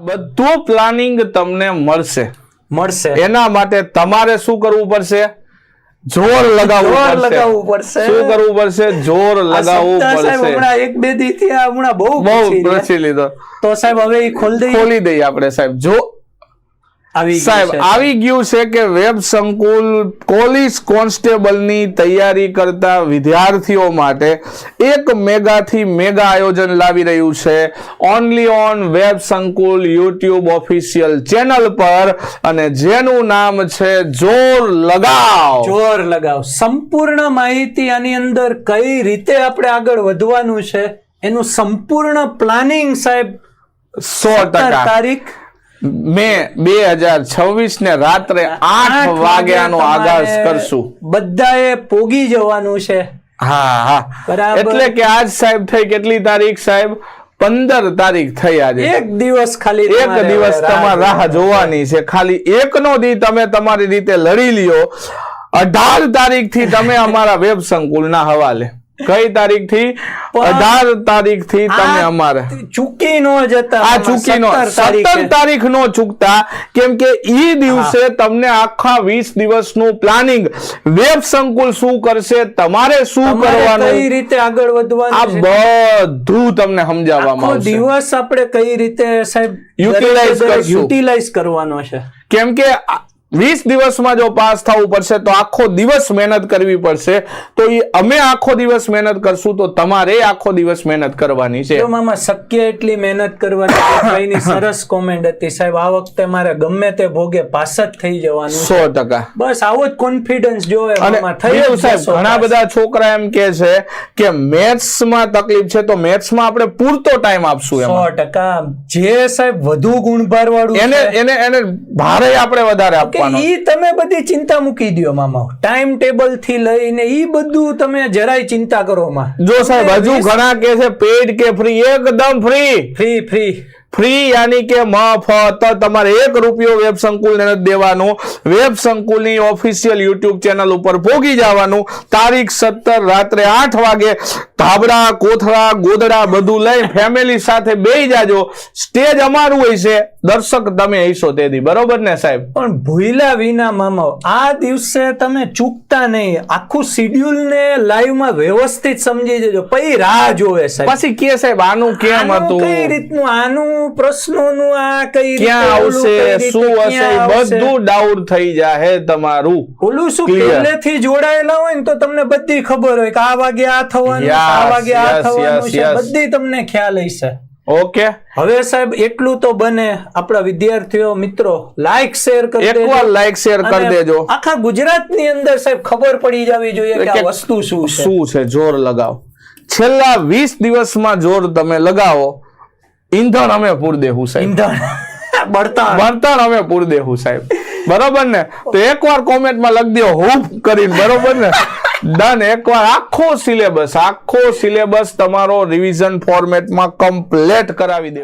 બધું પ્લાનિંગ તમને મળશે એના માટે તમારે શું કરવું પડશે? જોર લગાવવું પડશે. શું કરવું પડશે? જોર લગાવવું પડશે. હમણાં એક બે દી થી હમણાં બહુ પ્રચલિત તો સાહેબ હવે ખોલી દઈએ આપણે સાહેબ. જો સાહેબ આવી ગયું છે કે વેબ સંકુલ પોલીસ કોન્સ્ટેબલની તૈયારી કરતા વિદ્યાર્થીઓ માટે એક મેગાથી મેગા આયોજન લાવી રહ્યું છે ઓનલી ઓન વેબ સંકુલ યુટ્યુબ ઓફિશિયલ ચેનલ પર, અને જેનું નામ છે જોર લગાવ. સંપૂર્ણ માહિતી આની અંદર કઈ રીતે આપણે આગળ વધવાનું છે એનું સંપૂર્ણ પ્લાનિંગ સાહેબ 100% તારીખ મે 2026 ને રાત્રે 8 વાગ્યાનો આગાઝ કરશું. બધાએ પોગી જવાનું છે. હા એટલે કે આજ સાહેબ થઈ કેટલી તારીખ સાહેબ? 15 તારીખ થઈ આજે. એક દિવસ ખાલી એક દિવસ તમારે રાહ જોવાની છે. ખાલી એકનો દી તમે તમારી રીતે લડી લ્યો. 18 તારીખ થી તમે અમારા વેબ સંકુલના હવાલે. કઈ તારીખ થી? 18 તારીખ થી તમે અમારે ચૂકી નો જતા. આ ચૂકી નો 17 તારીખ નો ચૂકતા, કેમ કે ઈ દિવસે તમને આખા 20 દિવસનું પ્લાનિંગ વેબ સંકુલ શું કરશે, તમારે શું કરવાનું, કઈ રીતે આગળ વધવાનું, આ બધું તમને સમજાવવામાં આવશે. દિવસ આપણે કઈ રીતે સાહેબ યુટિલાઇઝ કરવાનો છે, કેમ કે 20 દિવસમાં જો પાસ થવું પડશે તો આખો દિવસ મહેનત કરવી પડશે. તો અમે આખો દિવસ મહેનત કરશું તો તમારે આખો દિવસ મહેનત કરવાની છે. મામા શક્ય એટલી મહેનત કરવાની. સરસ કોમેન્ટ હતી સાહેબ. આ વખતે મારે ગમે તે ભોગે પાસ જ થઈ જવાનું 100%. બસ આવો જ કોન્ફિડન્સ જોવે. સાહેબ ઘણા બધા છોકરા એમ કે છે કે મેથ્સમાં તકલીફ છે, તો મેથ્સમાં આપણે પૂરતો ટાઈમ આપશું. 100%. જે સાહેબ વધુ ગુણભાર વાળું એને ભારે આપણે વધારે આપવું. ઈ તમે બધી ચિંતા મૂકી દો મામા. ટાઈમ ટેબલ થી લઈને ઈ બધું તમે જરાય ચિંતા કરો માં. જો સાહેબ હજુ ઘણા કે છે પેડ કે ફ્રી. એકદમ ફ્રી યાની કે મફત. તમારે 1 રૂપિયો વેબ સંકુલ ને દેવાનો. વેબ સંકુલની ઓફિશિયલ યુટ્યુબ ચેનલ ઉપર પોગી જવાનું. તારીખ 17 રાત્રે 8 વાગે ધાબળા કોથળા ગોદડા બધું લઈ ફેમિલી સાથે બેસી જાજો. સ્ટેજ અમારું હોય છે, દર્શક તમે હશો તેથી. બરોબર ને સાહેબ? પણ ભૂલા વિના મામા આ દિવસે તમે ચૂકતા નહીં. આખું શિડ્યુલ ને લાઈવ માં વ્યવસ્થિત સમજી જજો. પછી રાહ જોવે સાહેબ. પછી કે સાહેબ આનું કેમ હતું, કઈ રીતનું, આનું પ્રશ્નોનું આ કઈ ક્યાં આવશે, શું હશે, બધું ડાઉટ થઈ જાય તમારું. ઓલું શું પહેલેથી જોડાયેલા હોય ને તો તમને બધી ખબર હોય કે આ વાગે આ થવાનું, આ વાગે આ થવાનું છે, બધી તમને ખ્યાલ હશે. ઓકે. હવે સાહેબ એટલું તો બને આપણા વિદ્યાર્થીઓ મિત્રો લાઈક શેર કરી દેજો. એકવાર લાઈક શેર કરી દેજો. આખા ગુજરાતની અંદર સાહેબ ખબર પડી જવી જોઈએ કે આ વસ્તુ શું છે. જોર લગાવ. છેલ્લા 20 દિવસમાં જોર તમે લગાવો. ઈંધણ અમે પૂર દેવું સાહેબ. બળતણ અમે પૂર દેવું સાહેબ. બરોબર ને? તો એકવાર કોમેન્ટમાં લખી દો હુપ કરીને. બરોબર ને? ડન. એકવાર આખો સિલેબસ તમારો રિવિઝન ફોર્મેટમાં કમ્પ્લીટ કરાવી દે.